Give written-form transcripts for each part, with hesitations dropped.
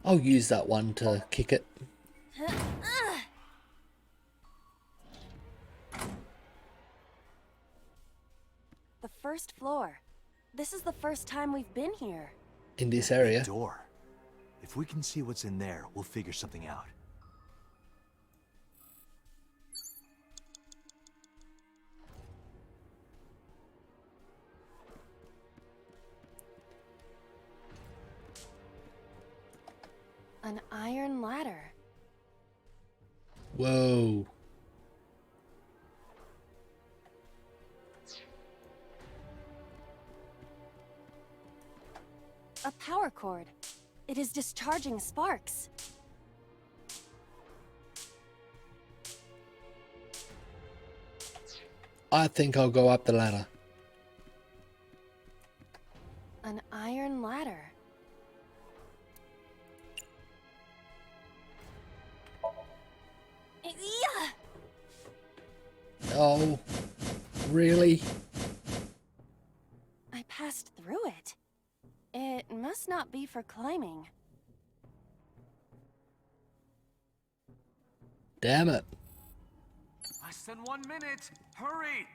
I'll use that one to kick it. The first floor. This is the first time we've been here. In this area. Door. If we can see what's in there, we'll figure something out. An iron ladder. Whoa. A power cord. It is discharging sparks. I think I'll go up the ladder. An iron ladder. Yeah. Oh, really? I passed through it. It must not be for climbing. Damn it. Less than 1 minute. Hurry!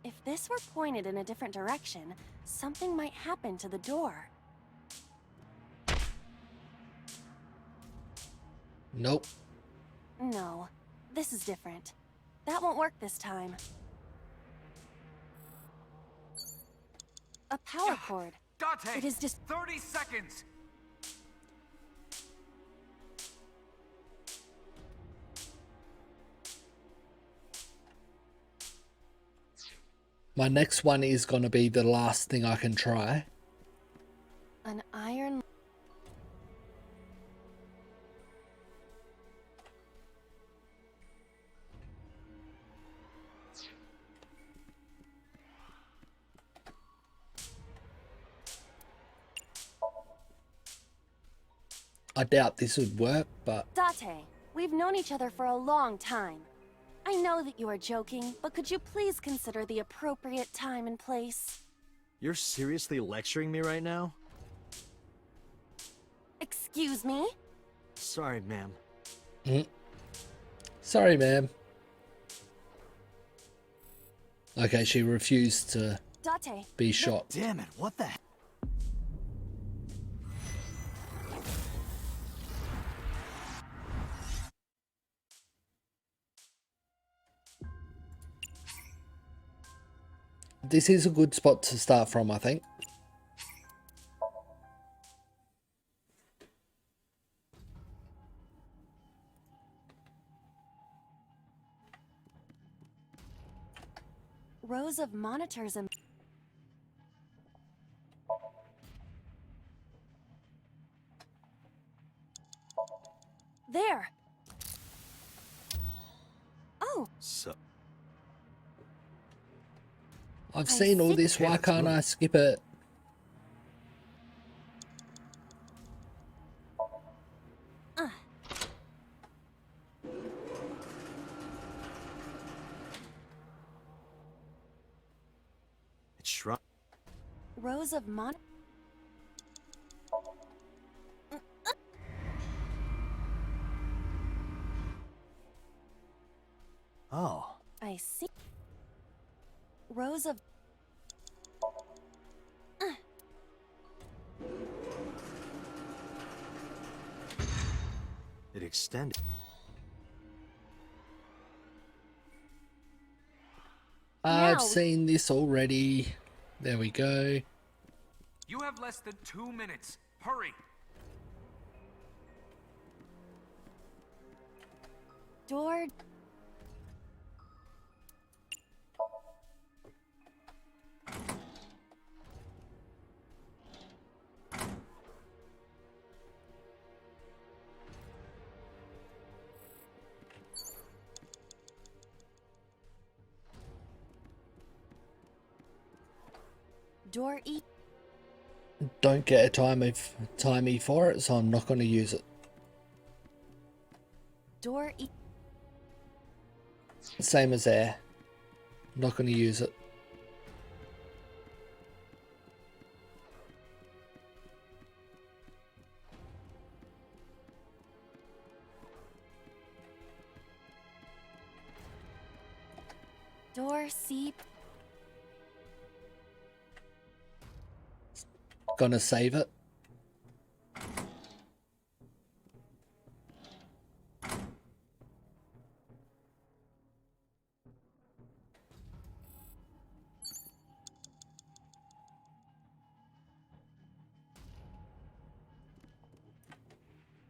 If this were pointed in a different direction, something might happen to the door. Nope. No, this is different. That won't work this time. A power cord. Dante! It is just 30 seconds! My next one is going to be the last thing I can try. an iron... I doubt this would work, but Date, we've known each other for a long time. I know that you are joking, but could you please consider the appropriate time and place? You're seriously lecturing me right now? Excuse me? Sorry, ma'am. sorry, ma'am. Okay, she refused to Date, be shot. Damn it, what the heck? This is a good spot to start from, I think. rows of monitors and... There! Oh! So... I've seen all this, why can't I skip it? It's shrunk. Rows of mon... Oh. I see. Rows of... It extended. I've Now- seen this already. There we go. You have less than 2 minutes. Hurry! Door... Door E... Don't get a timey for it, so I'm not going to use it. Door E. Same as air. Not going to use it. Door C. Gonna save it.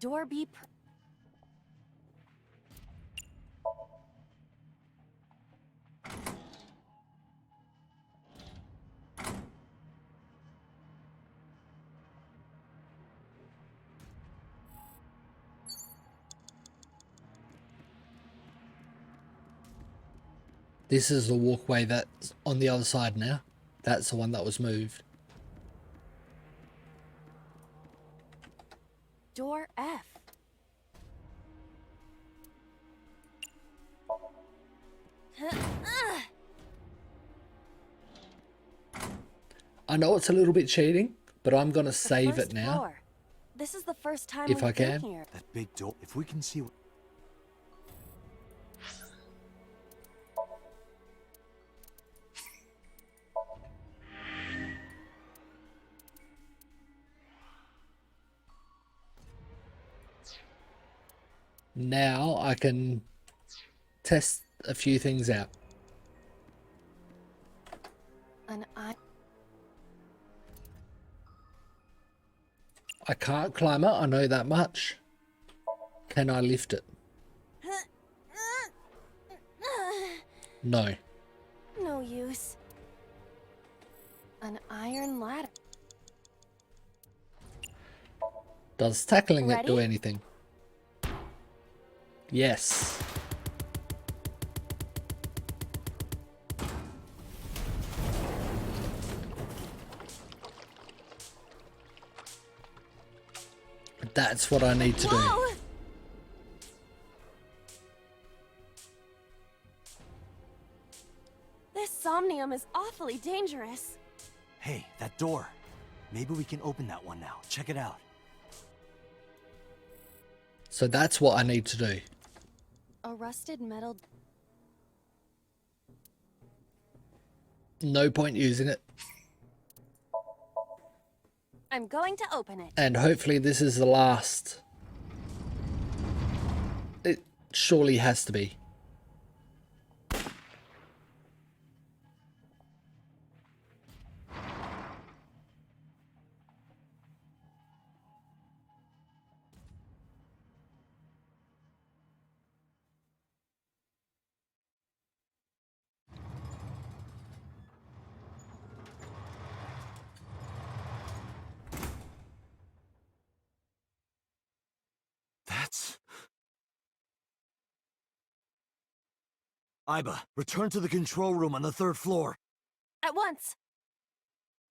Door B. This is the walkway that's on the other side now. That's the one that was moved. Door F. I know it's a little bit cheating, but I'm gonna The save first it now. floor. This is the first time If we've I been can. here. That big door. If we can see what... Now I can test a few things out. An eye. I can't climb it, I know that much. Can I lift it? No. No use. An iron ladder. Does tackling it do Ready? anything? Yes. That's what I need to do. Whoa! This Somnium is awfully dangerous. Hey, that door. Maybe we can open that one now. Check it out. So that's what I need to do. A rusted metal. No point using it. I'm going to open it. And hopefully this is the last. It surely has to be. That's... Iba, return to the control room on the 3rd floor. At once.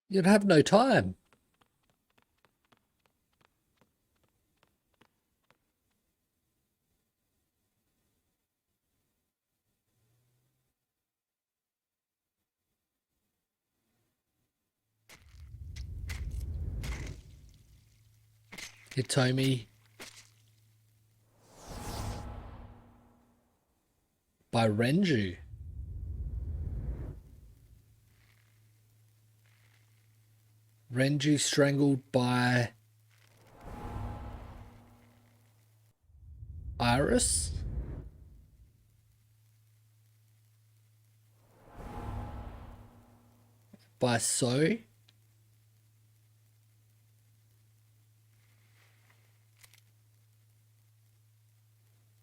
You'd have no time. Hitomi by Renju. Renju strangled by Iris. By So.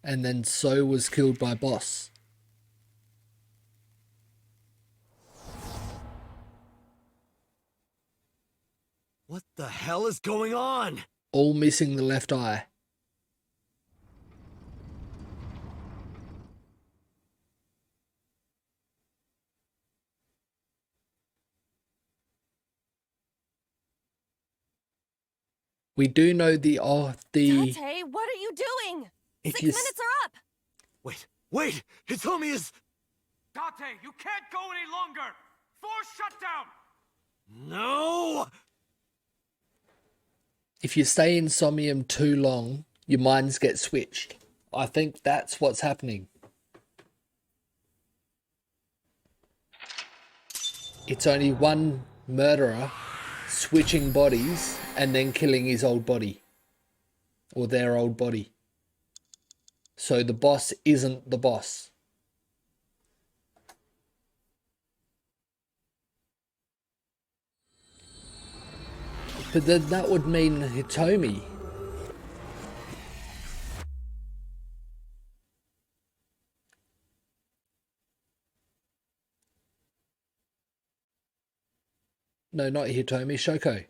And then So was killed by Boss. What the hell is going on? All missing the left eye. We do know the Date, what are you doing? If 6 you minutes are up. Wait! Hitomi is... Date, you can't go any longer! Force shutdown! No! if you stay in Somnium too long, your minds get switched. I think that's what's happening. It's only one murderer switching bodies and then killing his old body. Or their old body. So the boss isn't the boss. But then that would mean Hitomi. No, not Hitomi, Shoko.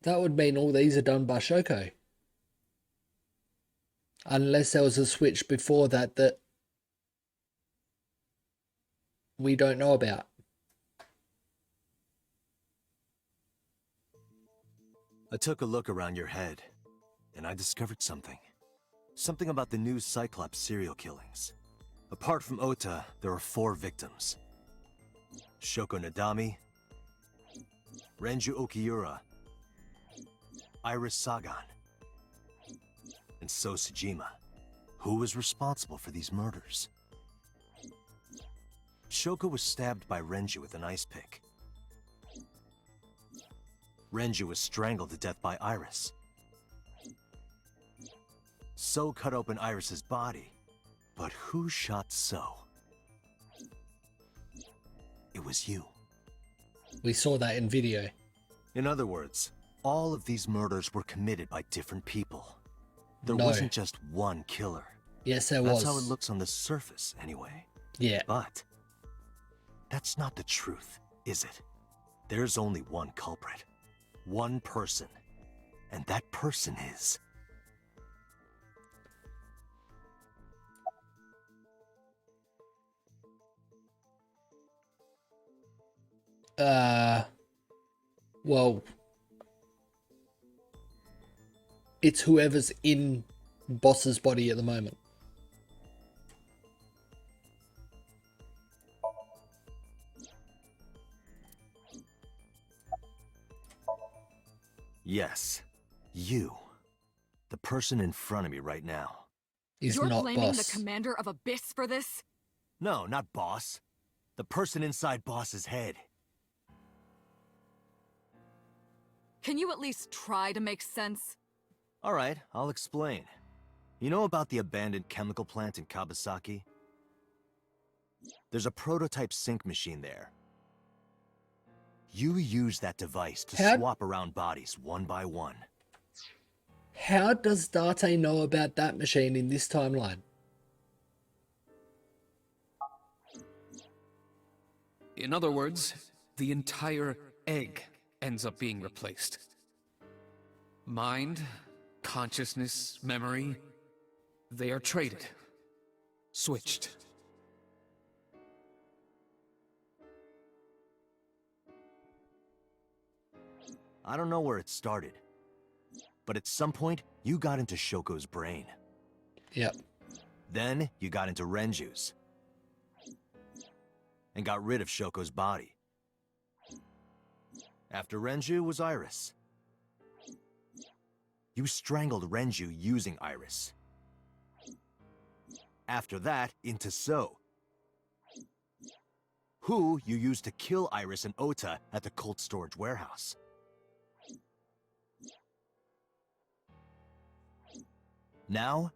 That would mean all these are done by Shoko. Unless there was a switch before that that we don't know about. I took a look around your head, and I discovered something. Something about the new Cyclops serial killings. Apart from Ota, there are 4 victims. Shoko Nadami, Renju Okiura, Iris Sagan, and So Sejima. Who was responsible for these murders? Shoko was stabbed by Renju with an ice pick. Renju was strangled to death by Iris. So cut open Iris's body. But who shot So? It was you. We saw that in video. In other words, all of these murders were committed by different people. There No. wasn't just one killer. Yes, there That's was. how it looks on the surface, anyway. Yeah. But that's not the truth, is it? There's only one culprit. One person. And that person is... Well, it's whoever's in Boss's body at the moment. Yes. You. The person in front of me right now. He's You're not blaming Boss. the commander of Abyss for this? No, not Boss. The person inside Boss's head. Can you at least try to make sense? Alright, I'll explain. You know about the abandoned chemical plant in Kawasaki? There's a prototype sync machine there. You use that device to How- swap around bodies one by one. How does Date know about that machine in this timeline? In other words, the entire egg ends up being replaced. Mind, consciousness, memory, they are traded. Switched. I don't know where it started. But at some point, you got into Shoko's brain. Yep. Then, you got into Renju's. And got rid of Shoko's body. After Renju was Iris. You strangled Renju using Iris. After that, into So. Who you used to kill Iris and Ota at the cold storage warehouse. Now,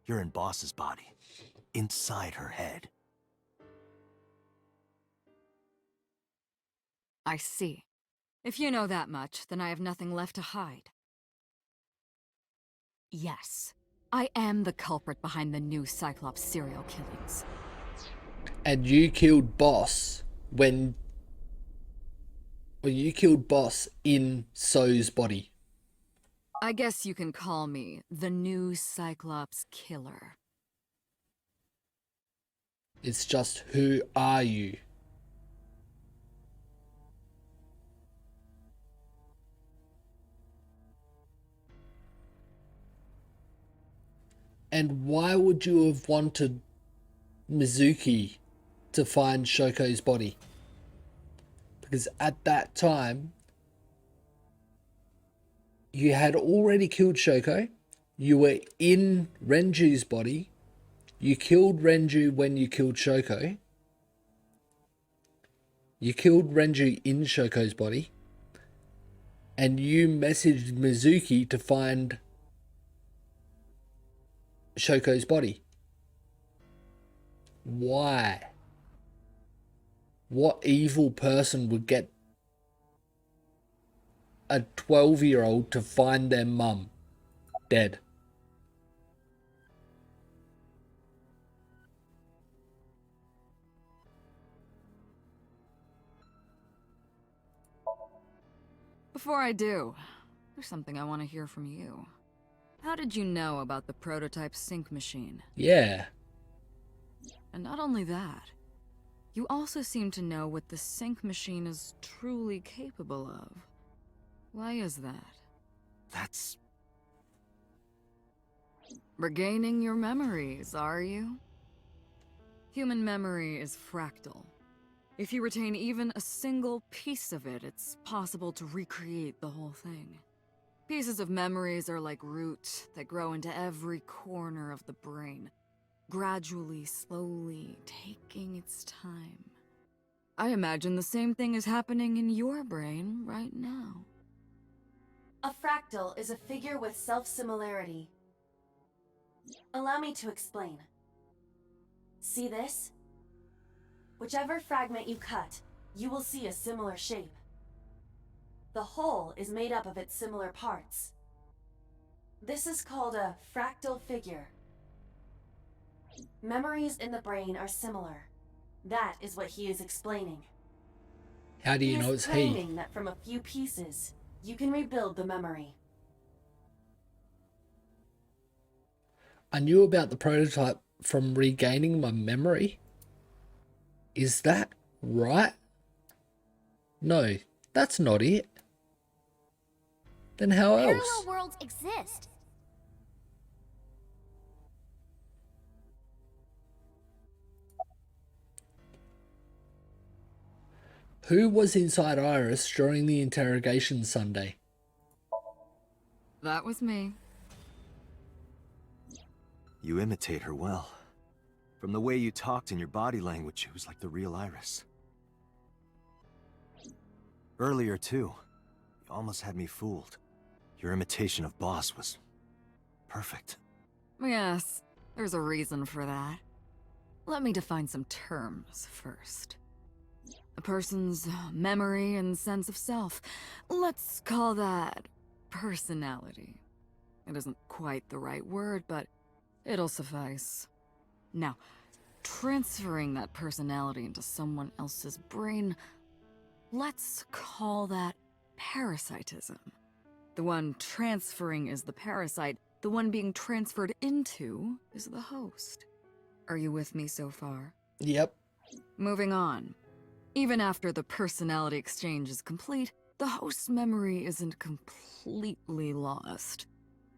you're in Boss's body, inside her head. I see. If you know that much, then I have nothing left to hide. Yes, I am the culprit behind the new Cyclops serial killings. And you killed Boss when you killed Boss in So's body. I guess you can call me the new Cyclops killer. It's just, who are you? And why would you have wanted Mizuki to find Shoko's body? Because at that time, you had already killed Shoko. You were in Renju's body. You killed Renju when you killed Shoko. You killed Renju in Shoko's body. And you messaged Mizuki to find Shoko's body. Why? What evil person would get a 12-year-old to find their mum dead? Before I do, there's something I want to hear from you. How did you know about the prototype sync machine? Yeah. And not only that, you also seem to know what the sync machine is truly capable of. Why is that? That's... Regaining your memories, are you? Human memory is fractal. If you retain even a single piece of it, it's possible to recreate the whole thing. Pieces of memories are like roots that grow into every corner of the brain, gradually, slowly, taking its time. I imagine the same thing is happening in your brain right now. A fractal is a figure with self-similarity. Allow me to explain. See this? Whichever fragment you cut, you will see a similar shape. The whole is made up of its similar parts. This is called a fractal figure. Memories in the brain are similar. That is what he is explaining. How do you know it's he? He is claiming that from a few pieces, you can rebuild the memory. I knew about the prototype from regaining my memory. Is that right? No, that's not it. Then how else? Parallel worlds exist. Who was inside Iris during the interrogation Sunday? That was me. You imitate her well. From the way you talked and your body language, it was like the real Iris. Earlier, too, you almost had me fooled. Your imitation of Boss was... perfect. Yes, there's a reason for that. Let me define some terms first. A person's memory and sense of self. Let's call that personality. It isn't quite the right word, but it'll suffice. Now, transferring that personality into someone else's brain, let's call that parasitism. The one transferring is the parasite, the one being transferred into is the host. Are you with me so far? Yep. Moving on. Even after the personality exchange is complete, the host's memory isn't completely lost.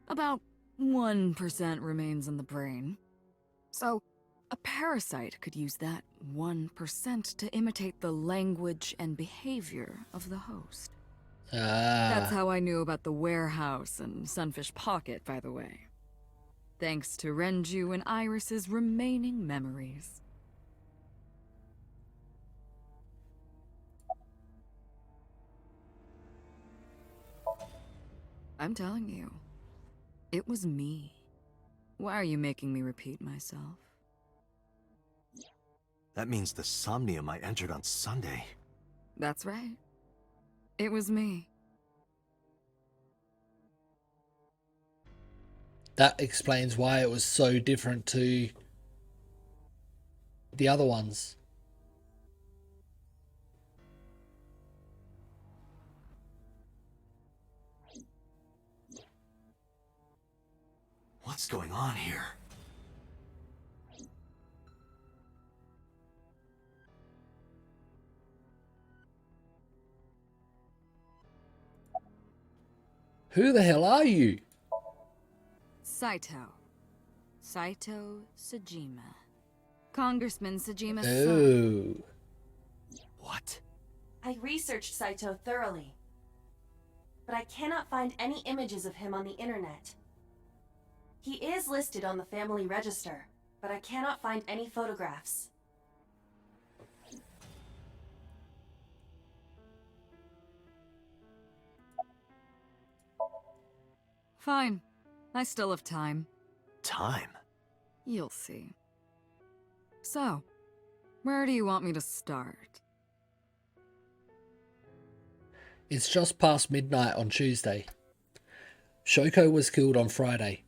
About 1% remains in the brain. So, a parasite could use that 1% to imitate the language and behavior of the host. That's how I knew about the warehouse and Sunfish Pocket, by the way. Thanks to Renju and Iris's remaining memories. I'm telling you, it was me. Why are you making me repeat myself? That means the Somnium I entered on Sunday. That's right. It was me. That explains why it was so different to the other ones. What's going on here? Who the hell are you? Saito. Saito Sajima. Congressman Sajima's son. Oh. What? I researched Saito thoroughly, but I cannot find any images of him on the internet. He is listed on the family register, but I cannot find any photographs. Fine. I still have time. Time? You'll see. So, where do you want me to start? It's just past midnight on Tuesday. Shoko was killed on Friday.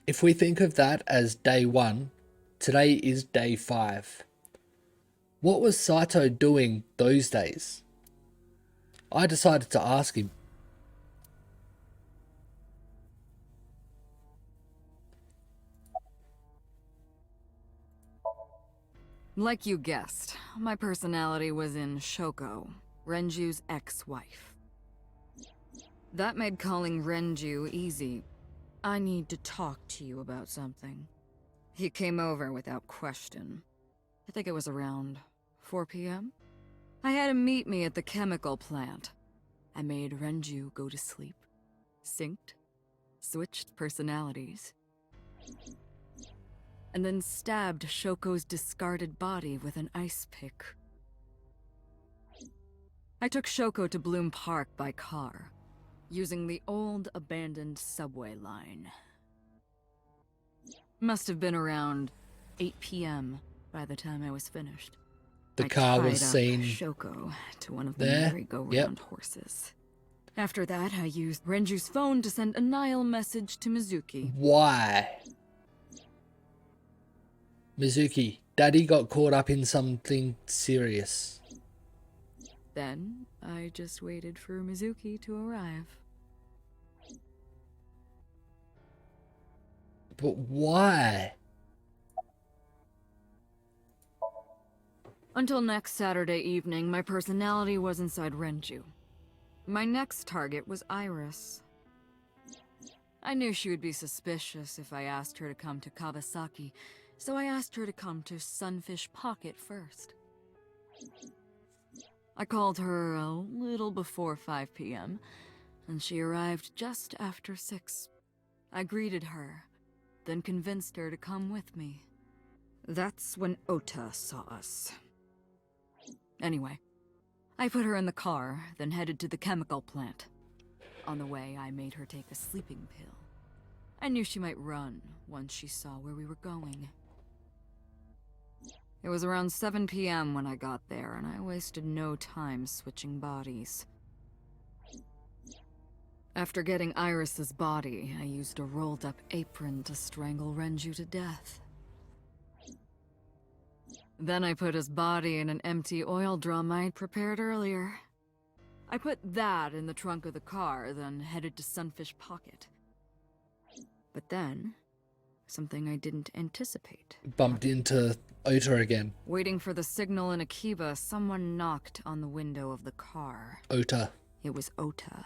If we think of that as day 1, today is day 5. What was Saito doing those days? I decided to ask him. Like you guessed, my personality was in Shoko, Renju's ex-wife. That made calling Renju easy. I need to talk to you about something. He came over without question. I think it was around 4 p.m. I had him meet me at the chemical plant. I made Renju go to sleep. Synced. Switched personalities. And then stabbed Shoko's discarded body with an ice pick. I took Shoko to Bloom Park by car, using the old abandoned subway line. Must have been around 8 p.m. by the time I was finished. The I car was tied up seen Shoko to one of the there. merry-go-round horses. After that, I used Renju's phone to send a Nile message to Mizuki. Why? Mizuki, Daddy got caught up in something serious. Then, I just waited for Mizuki to arrive. But why? Until next Saturday evening, my personality was inside Renju. My next target was Iris. I knew she would be suspicious if I asked her to come to Kawasaki, so I asked her to come to Sunfish Pocket first. I called her a little before 5 p.m., and she arrived just after 6. I greeted her, then convinced her to come with me. That's when Ota saw us. Anyway, I put her in the car, then headed to the chemical plant. On the way, I made her take a sleeping pill. I knew she might run once she saw where we were going. It was around 7 p.m. when I got there, and I wasted no time switching bodies. After getting Iris's body, I used a rolled-up apron to strangle Renju to death. Then I put his body in an empty oil drum I'd prepared earlier. I put that in the trunk of the car, then headed to Sunfish Pocket. But then, something I didn't anticipate. Bumped into Ota again. Waiting for the signal in Akiba, someone knocked on the window of the car. Ota. It was Ota.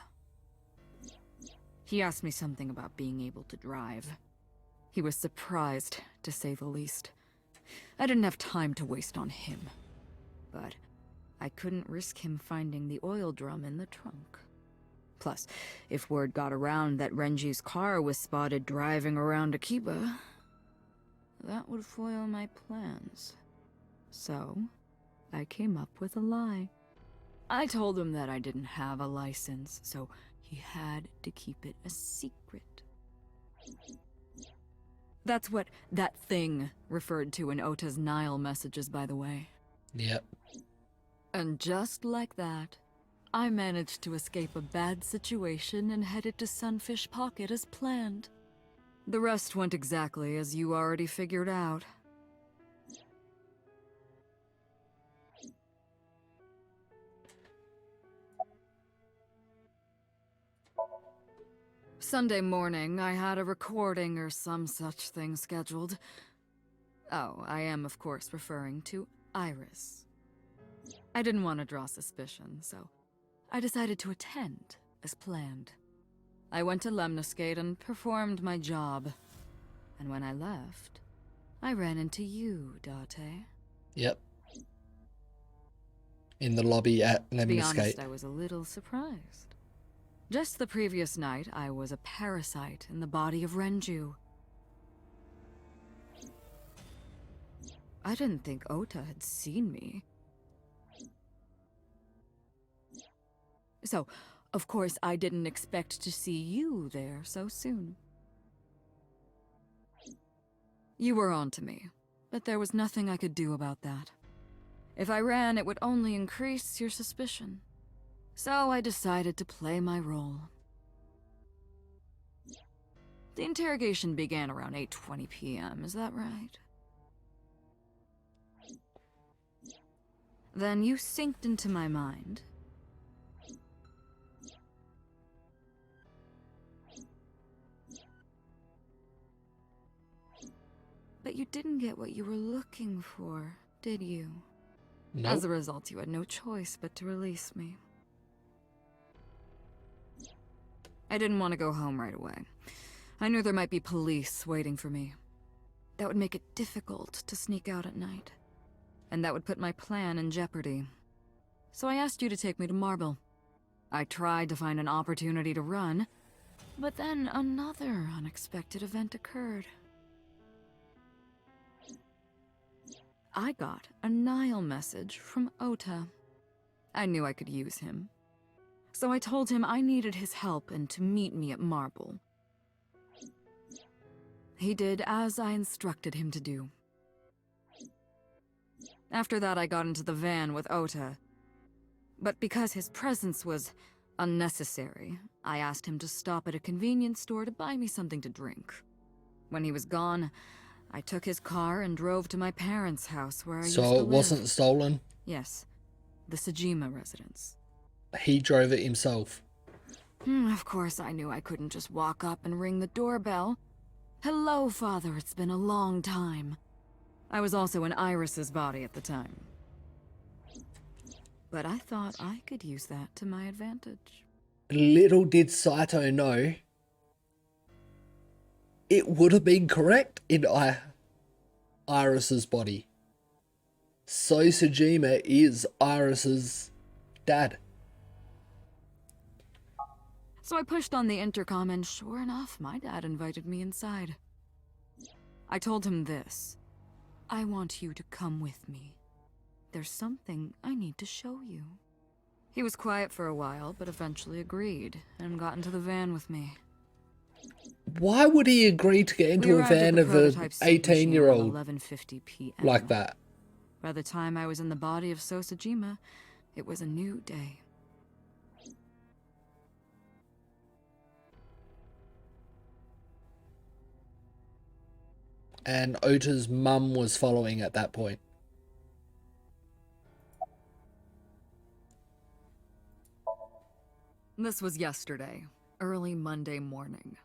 He asked me something about being able to drive. He was surprised, to say the least. I didn't have time to waste on him. But I couldn't risk him finding the oil drum in the trunk. Plus, if word got around that Renji's car was spotted driving around Akiba, that would foil my plans. So, I came up with a lie. I told him that I didn't have a license, so he had to keep it a secret. That's what that thing referred to in Ota's Nile messages, by the way. Yep. And just like that, I managed to escape a bad situation and headed to Sunfish Pocket as planned. The rest went exactly as you already figured out. Sunday morning, I had a recording or some such thing scheduled. Oh, I am of course referring to Iris. I didn't want to draw suspicion, so I decided to attend as planned. I went to Lemniscate and performed my job. And when I left, I ran into you, Date. Yep. In the lobby at To be Lemon honest, Escape. I was a little surprised. Just the previous night, I was a parasite in the body of Renju. I didn't think Ota had seen me. So, of course, I didn't expect to see you there so soon. You were onto me, but there was nothing I could do about that. If I ran, it would only increase your suspicion. So I decided to play my role. The interrogation began around 8:20 p.m., is that right? Then you synced into my mind. But you didn't get what you were looking for, did you? Nope. As a result, you had no choice but to release me. I didn't want to go home right away. I knew there might be police waiting for me. That would make it difficult to sneak out at night. And that would put my plan in jeopardy. So I asked you to take me to Marble. I tried to find an opportunity to run, but then another unexpected event occurred. I got a Nile message from Ota. I knew I could use him. So I told him I needed his help and to meet me at Marble. He did as I instructed him to do. After that, I got into the van with Ota. But because his presence was unnecessary, I asked him to stop at a convenience store to buy me something to drink. When he was gone, I took his car and drove to my parents' house where I used to So live. it wasn't stolen. Yes, the Sajima residence. He drove it himself. Of course, I knew I couldn't just walk up and ring the doorbell. Hello, Father, it's been a long time. I was also in Iris's body at the time. But I thought I could use that to my advantage. Little did Saito know, it would have been correct in Iris's body. So Sajima is Iris's dad. So I pushed on the intercom and sure enough, my dad invited me inside. I told him this. I want you to come with me. There's something I need to show you. He was quiet for a while, but eventually agreed and got into the van with me. Why would he agree to get We into a arrived at van the of an prototype sync machine around 18-year-old 11:50 p.m. like that? By the time I was in the body of Sosajima, it was a new day. And Ota's mum was following at that point. This was yesterday, early Monday morning,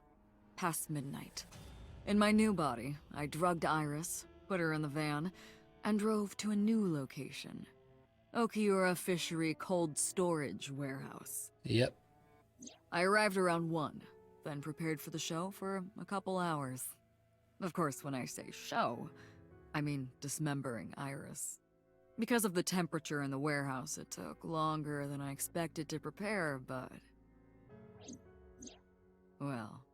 past midnight. In my new body, I drugged Iris, put her in the van, and drove to a new location. Okiura Fishery Cold Storage Warehouse. Yep. I arrived around 1, then prepared for the show for a couple hours. Of course, when I say show, I mean dismembering Iris. Because of the temperature in the warehouse, it took longer than I expected to prepare, but... well,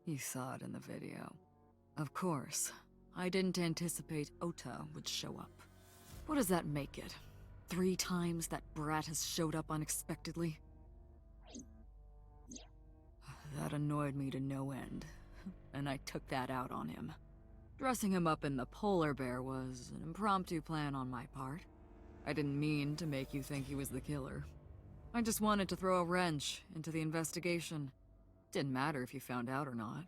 you saw it in the video. Of course, I didn't anticipate Ota would show up. What does that make it? 3 times that brat has showed up unexpectedly? That annoyed me to no end, and I took that out on him. Dressing him up in the polar bear was an impromptu plan on my part. I didn't mean to make you think he was the killer. I just wanted to throw a wrench into the investigation. Didn't matter if you found out or not.